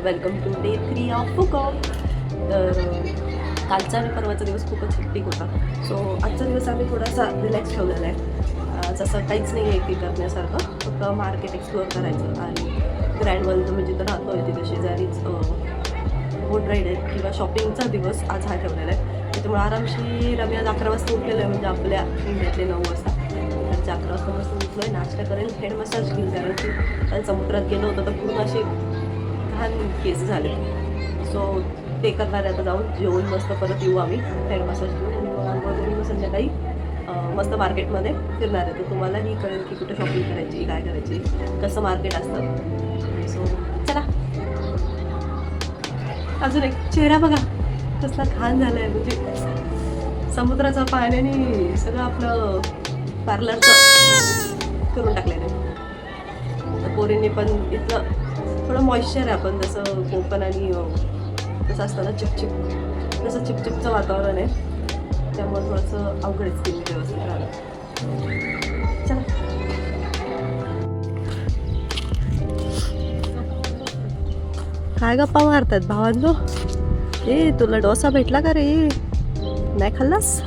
Welcome to day 3 of Phu Quoc. तर कालचा आणि परवाचा दिवस खूपच हेक्टिक होता. सो आजचा दिवस आम्ही थोडासा रिलॅक्स ठेवलेला आहे. जसं काहीच नाही आहे की करण्यासारखं, फक्त मार्केट एक्सप्लोअर करायचं आणि ग्रँड वर्ल्ड म्हणजे जिथं राहतो आहे तिथे शेजारीच बोट राईड आहे किंवा शॉपिंगचा दिवस आज हा ठेवलेला आहे. त्याच्यामुळे आरामशीर आम्ही आज 11 वाजता उठलेलो आहे, म्हणजे आपल्या इंडियातले 9 वाजता. तर 11 वाजता मस्त उठलो आहे, नाश्ता करेल, हेड मसाज घेईल, कारण की काल समुद्रात गेलो होतं तर पूर्ण असे घाण केस झाले. सो ते करणार आहे आता, जाऊन जेवून मस्त परत येऊ आम्ही, हेड मसाज घेऊन आणि मग आंघोळ करून संध्याकाळी मस्त मार्केटमध्ये फिरणार आहे. तर तुम्हालाही कळेल की कुठं शॉपिंग करायची, काय करायची, कसं मार्केट असतं. सो चला. अजून एक चेहरा बघा कसला घाण झाला आहे, म्हणजे समुद्राचा पाण्याने सगळं आपलं पार्लरचं करून टाकलेलं आहे. तर पोरींनी पण इथलं थोडं मॉइश्चर आहे, आपण जसं कोकण आणि कसं असतं ना चिपचिप, तसं चिपचिपचं वातावरण आहे, त्यामुळे थोडंसं अवघड स्किन व्यवस्थित राहिलं. चला. काय गप्पा मारतात भावांनो? ए तुला डोसा भेटला का रे? नाही खाल्लास?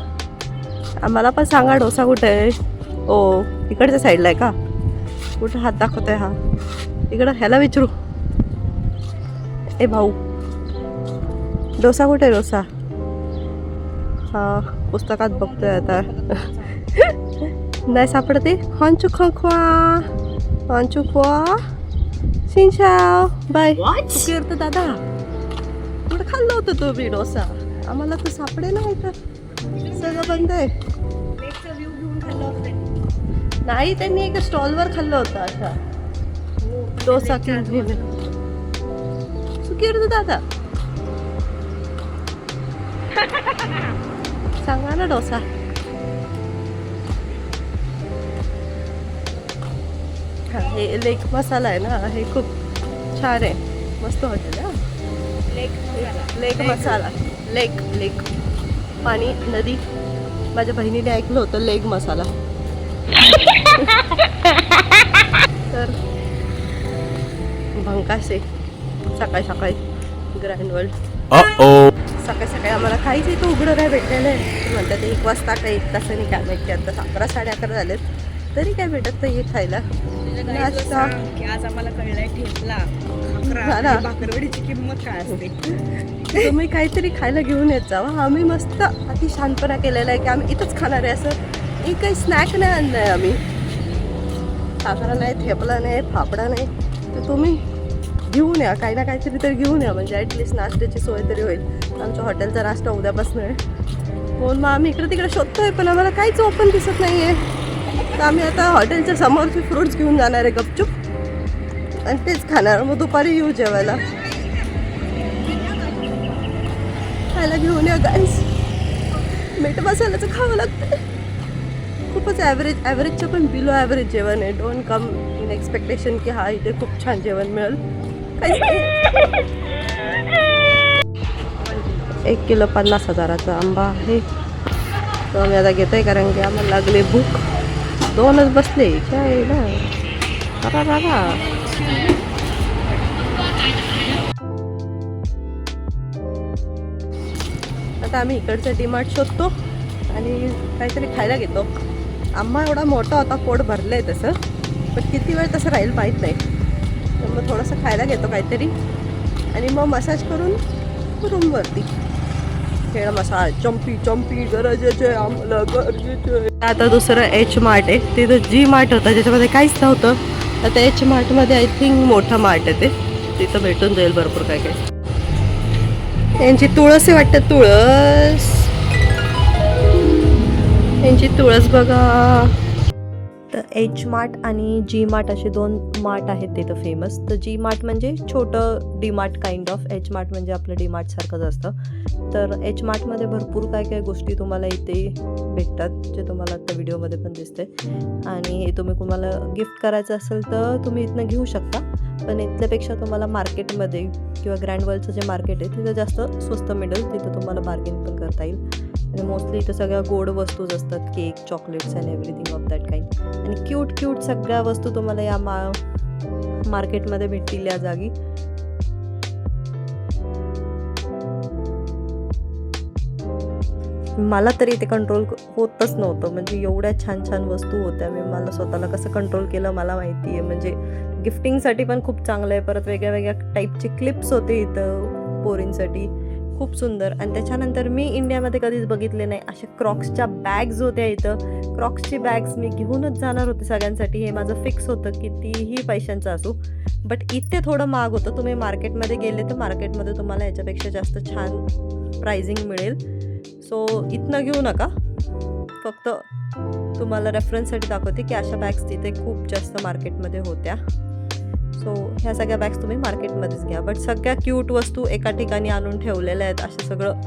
आम्हाला पण सांगा डोसा कुठे आहे. ओ इकडच्या साईडला आहे का? कुठं हात दाखवतोय हा? इकडं ह्याला विचारू. ए भाऊ, डोसा कुठे आहे? डोसा हा पुस्तकात बघतोय आता. नाही सापडते. हॉंचू खोखवा, हॉंचू खोआ, शिंशाव बाय. तर दादा कुठं खाल्लं होतं तुम्ही डोसा? आम्हाला तर सापडे नाही, तर सगळं बंद आहे. नाही, त्यांनी एका स्टॉलवर खाल्लं होतं अशा डोसा किंवा सुकीर दादा. सांगा ना डोसा. हा हे लेक मसाला आहे ना, हे खूप छान आहे, मस्त हॉटेल आहे. लेक मसाला, लेक पाणी नदी. माझ्या बहिणीने ऐकलं होतं लेग मसाला. तर भंकासे सकाळी सकाळी ग्रँड वर्ल्ड. सकाळी सकाळी आम्हाला काहीच इथं उघडं नाही भेटलेलं आहे. म्हणतात 1 वाजता काय 1 तासाने काय माहिती. आता 11 साडे11 झालेत तरी काय भेटत नाही खायला. आज आम्हाला कळलंय ठेपला भाकरवडीची किंमत काय असते. तुम्ही काहीतरी खायला घेऊन येत जावा. आम्ही मस्त अति शांतपणा केलेला आहे की आम्ही इथंच खाणार आहे. असं एक काही स्नॅक नाही आणलं आहे आम्ही. भाकरा नाही, थेपला नाही, फाफडा नाही. तर तुम्ही घेऊन या, काही ना काहीतरी तरी घेऊन या, म्हणजे ॲटलिस्ट नाश्त्याची सोय तरी होईल. आमच्या हॉटेलचा नाश्ता उद्यापासून आहे. म्हणून मग आम्ही इकडे तिकडे शोधतोय, पण आम्हाला काहीच ओपन दिसत नाही आहे. तर आम्ही आता हॉटेलच्या समोरचे फ्रूट्स घेऊन जाणार आहे गपचूप, आणि तेच खाणार. मग दुपारी येऊ जेवायला. खायला घेऊन या गाईस. मीठ मसाल्याचं खावं लागतं. खूपच ॲव्हरेजचं पण बिलो ॲव्हरेज जेवण आहे. डोंट कम इन एक्सपेक्टेशन की हा इथे खूप छान जेवण मिळेल. 1 किलो 50,000चा आंबा आहे. तो आम्ही आता घेतोय, कारण की आम्हाला लागले भूक. 2च बसले काय ना. आता आम्ही इकडचं डीमार्ट शोधतो आणि काहीतरी खायला घेतो. आंबा एवढा मोठा होता, पोट भरलं आहे तसं, पण किती वेळ तसं राहील माहीत नाही. तर मग थोडंसं खायला घेतो काहीतरी, आणि मग मसाज करून रूमवरती. खेळ मसाज चंपी गरजेचे आम्हाला गरजेचे. आता दुसरं एच मार्ट आहे. तिथं जी मार्ट होतं ज्याच्यामध्ये काहीच नव्हतं. आता एच मार्टमध्ये आय थिंक मोठं मार्ट आहे, ते तिथं भेटून जाईल भरपूर काय काय. यांची तुळस आहे वाटतं, तुळस. यांची तुळस बघा. तर एच मार्ट आणि जी मार्ट असे 2 मार्ट आहेत तिथं फेमस. तर जी मार्ट म्हणजे छोटं D mart kind of. H mart म्हणजे आपलं डी मार्ट सारखंच असतं. तर एच मार्टमध्ये भरपूर काय काय गोष्टी तुम्हाला इथे भेटतात, जे तुम्हाला आता व्हिडिओमध्ये पण दिसते. आणि हे तुम्ही तुम्हाला गिफ्ट करायचं असेल तर तुम्ही इथनं घेऊ शकता. पण इथल्यापेक्षा तुम्हाला मार्केटमध्ये किंवा ग्रँड वर्ल्डचं जे मार्केट आहे तिथं जास्त स्वस्त मिळेल. तिथं तुम्हाला बार्गेन पण करता येईल. आणि मोस्टली इथं सगळ्या गोड वस्तूज असतात, cake, chocolates and everything of that kind. आणि क्यूट सगळ्या वस्तू तुम्हाला या मार्केटमध्ये भेटतील या जागी. मला तरी ते कंट्रोल होतच नव्हतं. म्हणजे एवढ्या छान छान वस्तू होत्या. मला स्वतःला कसं कंट्रोल केलं मला माहिती आहे. म्हणजे गिफ्टिंगसाठी पण खूप चांगलं आहे. परत वेगळ्या वेगळ्या टाईपचे क्लिप्स होते इथं पोरींसाठी, खूप सुंदर. आणि त्याच्यानंतर मी इंडियामध्ये कधीच बघितले नाही अशा क्रॉक्सच्या बॅग्स होत्या इथं. क्रॉक्सची बॅग्स मी घेऊनच जाणार होते सगळ्यांसाठी. हे माझं फिक्स होतं कितीही पैशांचं असू. बट इथे थोडं महाग होतं. तुम्ही मार्केटमध्ये गेले तर मार्केटमध्ये तुम्हाला याच्यापेक्षा जास्त छान प्राइसिंग मिळेल. सो इथनं घेऊ नका. फक्त तुम्हाला रेफरन्ससाठी दाखवते की अशा बॅग्स तिथे खूप जास्त मार्केटमध्ये होत्या. सो ह्या सगळ्या बॅग्स तुम्ही मार्केटमध्येच घ्या. बट सगळ्या क्यूट वस्तू एका ठिकाणी आणून ठेवलेल्या आहेत. असं सगळं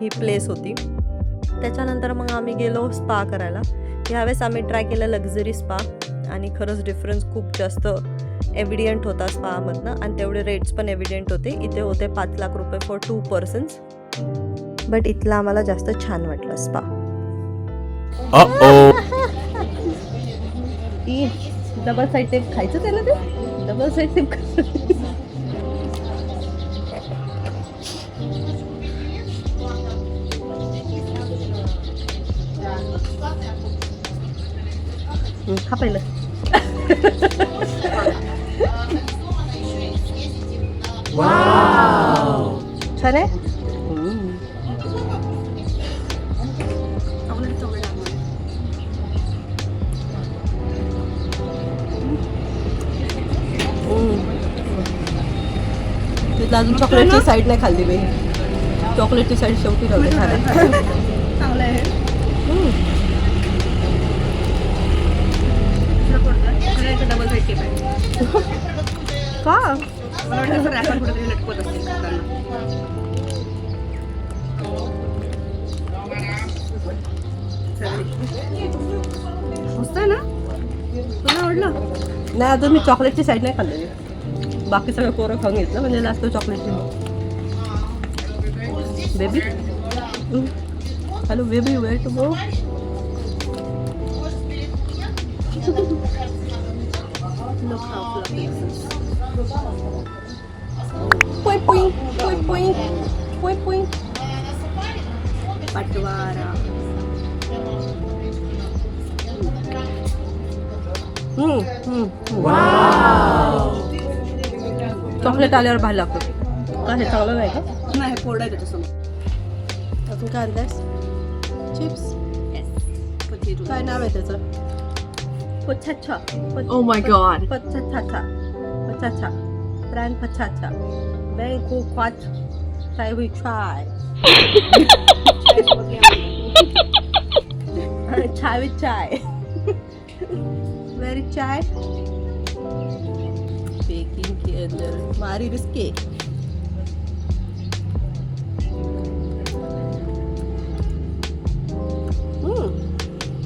ही प्लेस होती. त्याच्यानंतर मग आम्ही गेलो स्पा करायला. ह्यावेळेस आम्ही ट्राय केलं लक्झरी स्पा आणि खरंच डिफरन्स खूप जास्त एव्हिडियंट होता स्पामधनं. आणि तेवढे रेट्स पण एव्हिडियंट होते. इथे होते 5 लाख रुपये फॉर 2 पर्सन्स. बट इथला आम्हाला जास्त छान वाटलं स्पा. डबल साईड टेप खायचंच आहे ना ते. डबल साईड टेप खा पहिलं. छान आहे. तिथलं अजून चॉकलेटची साईड नाही खाल्ली मी. चॉकलेटची साईड शेवटी ठेवली खायला. चांगलं आहे. डबल साईड टेप आहे का? मला वाटतं असं रॅपर कुठेतरी लटकवत असतील खाताना. मस्त आहे ना? तुला आवडलं? नाही अजून मी चॉकलेटची साईड नाही खाल्लेली. बाकी सगळं पोरं खाऊन घेतलं म्हणजे लास्ट चॉकलेटची. Baby hello baby where to go. Look how fluffy this is. Point point point point point point. पटवारा. चॉकलेट आल्यावर भारी लागतो. का हे चांगलं नाही का? नाही कोरडा आहे त्याच्यासमोर. अजून काय आणलंयस? चिप्स. Potato. काय नाव आहे त्याचं? पचाचा. Oh my god. पचाचा. पचाचा. ब्रँड पचाचा. बँको क्वाच. चाय वी चाय. चाय वी चाय. वेरी चाय. बेकिंग के अंदर मारी रिस्के.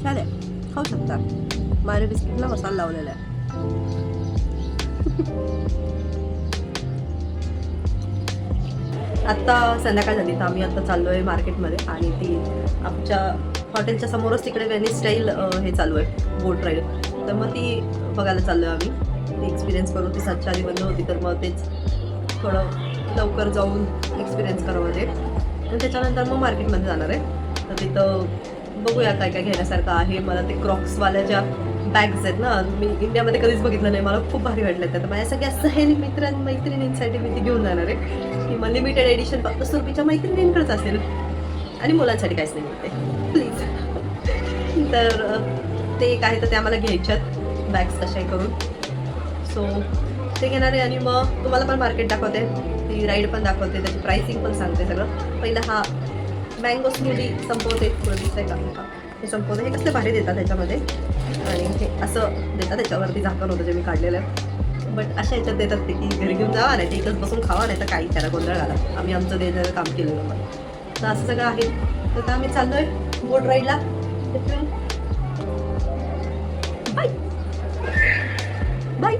छान आहे. खाऊ शकता. मारी बिस्किटला मसाला लावलेला आहे. आत्ता संध्याकाळ झाली तर आम्ही आता चाललो आहे मार्केटमध्ये. आणि ती आमच्या हॉटेलच्या समोरच तिकडे वेनिस स्टाईल हे चालू आहे बोट राईड. तर मग ती बघायला चाललो आहे आम्ही. ती एक्सपिरियन्स करू. ती 7च्या आधी बंद होती तर मग तेच थोडं लवकर जाऊन एक्सपिरियन्स करावं ते. आणि त्याच्यानंतर मग मार्केटमध्ये जाणार आहे. तर तिथं बघूया काय काय घेण्यासारखं आहे. मला ते क्रॉक्सवाल्या ज्या बॅग्स आहेत ना मी इंडियामध्ये कधीच बघितलं नाही. मला खूप भारी वाटलं. तर माझ्या सगळ्या सहेली मैत्रिणींसाठी मी ती घेऊन जाणार आहे. की मग लिमिटेड एडिशन फक्त सुरभीच्या मैत्रिणींकडेच असेल आणि मुलांसाठी काहीच नाही मिळते प्लीज. तर ते एक आहे तर ते आम्हाला घ्यायच्यात बॅग्स कशाही करून. सो ते घेणार आहे. आणि मग तुम्हाला पण मार्केट दाखवते. ती राईड पण दाखवते. त्याची प्राइसिंग पण सांगते सगळं. पहिलं हा मँगो स्मूदी संपवते. थोडं दिसतंय का? हे संपवते. हे कसले भारी देतात त्याच्यामध्ये. आणि हे असं देतात. त्याच्यावरती झाकण होतं जे मी काढलेलं आहे. बट अशा ह्याच्यात देतात ते की घरी घेऊन जावा नाही ते एकच बसून खावा नाही तर काही त्याला गोंधळ घाला. आम्ही आमचं देण्याचं काम केलेलं मग. तर असं सगळं आहे. तर आता आम्ही चाललो आहे बोट राईडला. Bye bye.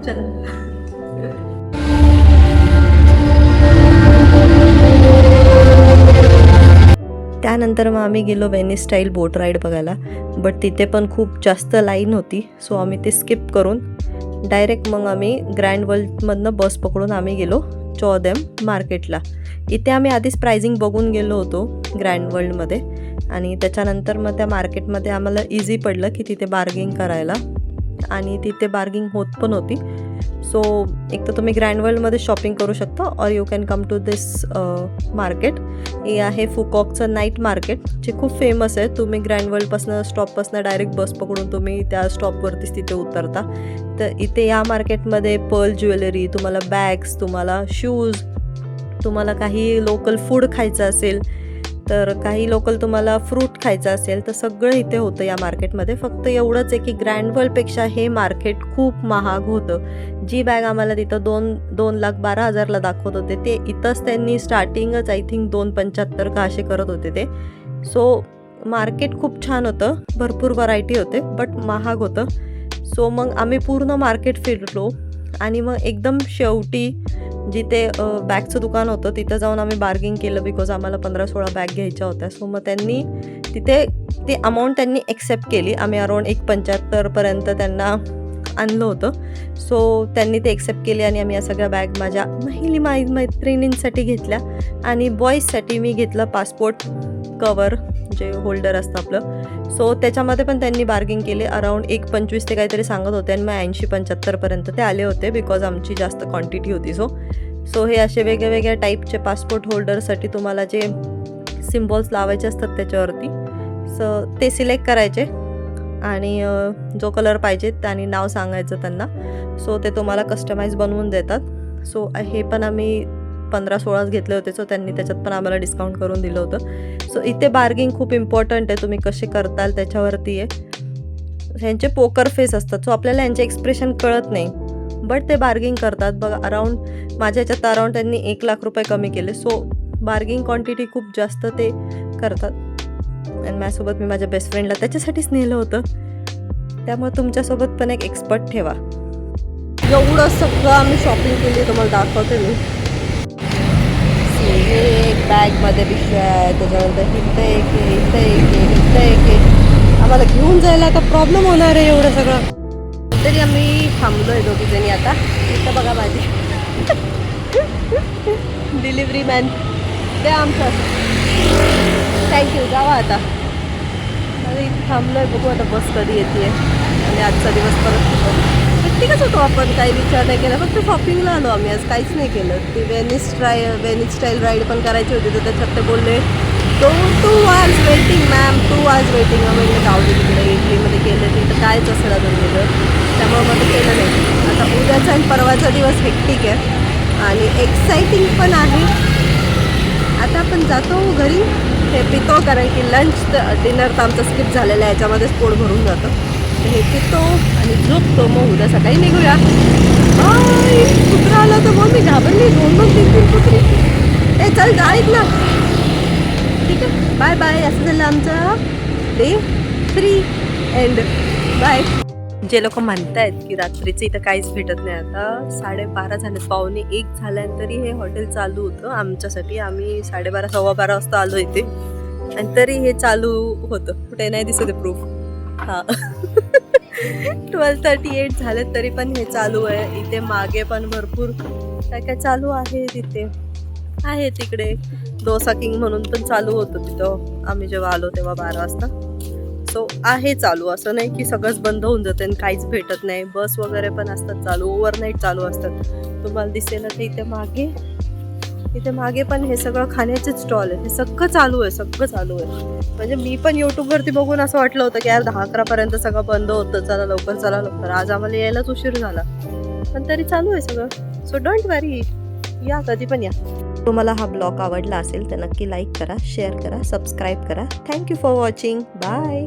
चला. त्यानंतर मग आम्ही गेलो वेनिस स्टाईल बोट राईड बघायला. बट तिथे पण खूप जास्त लाईन होती. सो आम्ही ते स्किप करून डायरेक्ट मग आम्ही ग्रँड वर्ल्डमधनं बस पकडून आम्ही गेलो चौदेम मार्केटला. इथे आम्ही आधीच प्राइसिंग बघून गेलो होतो ग्रँड वर्ल्डमध्ये आणि त्याच्यानंतर मग त्या मार्केटमध्ये आम्हाला इझी पडलं की तिथे बार्गिंग करायला आणि तिथे बार्गिंग होत पण होती. सो एक तर तुम्ही ग्रँड वर्ल्डमध्ये शॉपिंग करू शकता or you can come to this market. हे आहे फुकॉकचं नाईट मार्केट जे खूप फेमस आहे. तुम्ही ग्रँड वर्ल्डपासनं स्टॉपपासनं डायरेक्ट बस पकडून तुम्ही त्या स्टॉपवरतीच तिथे उतरता. तर इथे या मार्केटमध्ये पर्ल ज्वेलरी, तुम्हाला बॅग्स, तुम्हाला शूज, तुम्हाला काही लोकल फूड खायचं असेल तर काही लोकल तुम्हाला फ्रूट खायचं असेल तर सगळं इथे होतं या मार्केटमध्ये. फक्त एवढंच आहे की ग्रँड वर्ल्डपेक्षा हे मार्केट खूप महाग होतं. जी बॅग आम्हाला तिथं 2,12,000ला दाखवत होते ते इथंच त्यांनी स्टार्टिंगच आय थिंक 2,75 का असे करत होते ते. सो मार्केट खूप छान होतं, भरपूर व्हरायटी होते बट महाग होतं. सो मग आम्ही पूर्ण मार्केट फिरलो आणि मग एकदम शेवटी जिथे बॅगचं दुकान होतं तिथं जाऊन आम्ही बार्गिंग केलं बिकॉज आम्हाला 15-16 बॅग घ्यायच्या होत्या. सो मग त्यांनी तिथे ते अमाऊंट त्यांनी एक्सेप्ट केली. आम्ही अराऊंड 1,75पर्यंत त्यांना आणलं होतं. सो त्यांनी ते एक्सेप्ट केले आणि आम्ही या सगळ्या बॅग माझ्या मैत्रिणींसाठी घेतल्या आणि बॉईजसाठी मी घेतलं पासपोर्ट कवर जे होल्डर असतं आपलं. सो त्याच्यामध्ये पण त्यांनी बार्गिंग केले. अराऊंड 1,25 ते काहीतरी सांगत होते आणि मग 80-75पर्यंत ते आले होते बिकॉज आमची जास्त क्वांटिटी होती. सो हे असे वेगळ्या टाईपचे पासपोर्ट होल्डरसाठी तुम्हाला जे सिम्बॉल्स लावायचे असतात त्याच्यावरती सो ते सिलेक्ट करायचे आणि जो कलर पाहिजे आणि नाव सांगायचं त्यांना. सो ते तुम्हाला कस्टमाइज बनवून देतात. सो हे पण आम्ही 15-16 घेतले होते. सो त्यांनी त्याच्यात पण आम्हाला डिस्काउंट करून दिलं होतं. सो इथे बार्गिंग खूप इम्पॉर्टंट आहे. तुम्ही कसे करताल त्याच्यावरती आहे. ह्यांचे पोकर फेस असतात सो आपल्याला यांचे एक्सप्रेशन कळत नाही बट ते बार्गिंग करतात. बघा अराऊंड माझ्या ह्याच्यात अराऊंड त्यांनी 1,00,000 रुपये कमी केले. सो बार्गिंग क्वांटिटी खूप जास्त ते करतात. आणि माझ्यासोबत मी माझ्या बेस्ट फ्रेंडला त्याच्यासाठीच नेलं होतं. त्यामुळे तुमच्यासोबत पण एक एक्सपर्ट ठेवा. एवढं सगळं आम्ही शॉपिंग केली तुम्हाला दाखवते मी. हे एक बॅगमध्ये पिशव्या आहे, त्याच्यानंतर इथं एक आहे, इथं एक आहे, इथं एक आहे. आम्हाला घेऊन जायला आता प्रॉब्लेम होणार आहे एवढं सगळं. तरी आम्ही थांबलो आहे दोघीजणी आता. इथं बघा माझी डिलिव्हरी मॅन ते आमचं. थँक्यू जावा आता. अरे इथं थांबलो आहे, बघू आता बस कधी येते आणि आजचा दिवस परत ठीकच होतो. आपण काही विचार नाही केला, फक्त शॉपिंगला आलो आम्ही आज, काहीच नाही केलं. ती वेनिस स्टाईल राईड पण करायची होती तर त्याच्यात ते बोलले तो 2 hours waiting ma'am, 2 hours waiting. म्हणजे जाऊ दे तिकडे इटलीमध्ये केलं तिथं कायच असेल अजून वेगळं, त्यामुळे मग ते केलं नाही. आता उद्याचा आणि परवाचा दिवस हेक्टिक आहे आणि एक्साइटिंग पण आहे. आता आपण जातो घरी हे पितो कारण की लंच डिनर तर आमचं स्किप झालेलं आहे, याच्यामध्येच पोट भरून जातं. हे पितो आणि झोपतो. मग उद्या सकाळी निघूया. कुत्रा आला तर मग मी घाबरली. 2-3 कुत्री. ए चल जाईत ना. ठीक आहे बाय बाय. असं झालं आमचं डे 3 एंड बाय. जे लोक म्हणतायत की रात्रीचं इथं काहीच भेटत नाही, आता 12:30 झाले, 1:45 झाल्यानंतरी हे हॉटेल चालू होतं आमच्यासाठी. आम्ही 12:30-12:15 वाजता आलो इथे आणि तरी हे चालू होतं. कुठे नाही दिसत आहे प्रूफ. हां 12:38 झाले तरी पण हे चालू आहे. इथे मागे पण भरपूर काय काय चालू आहे. तिथे आहे तिकडे डोसा किंग म्हणून पण चालू होतं तिथं आम्ही जेव्हा आलो तेव्हा 12 वाजता. सो आहे चालू, असं नाही की सगळंच बंद होऊन जातं आणि काहीच भेटत नाही. बस वगैरे पण असतात चालू, ओव्हरनाईट चालू असतात. तुम्हाला दिसेल तर इथे मागे पण हे सगळं खाण्याचेच स्टॉल आहे. हे सगळं चालू आहे, सगळं चालू आहे. म्हणजे मी पण यूट्यूबवरती बघून असं वाटलं होतं की यार 10-11पर्यंत सगळं बंद होतं, चला लवकर. आज आम्हाला यायलाच उशीर झाला पण तरी चालू आहे सगळं. सो डोंट वरी, या कधी पण या. तुम्हाला हा ब्लॉग आवडला असेल तर नक्की लाईक करा, शेअर करा, सबस्क्राईब करा. Thank you for watching. बाय.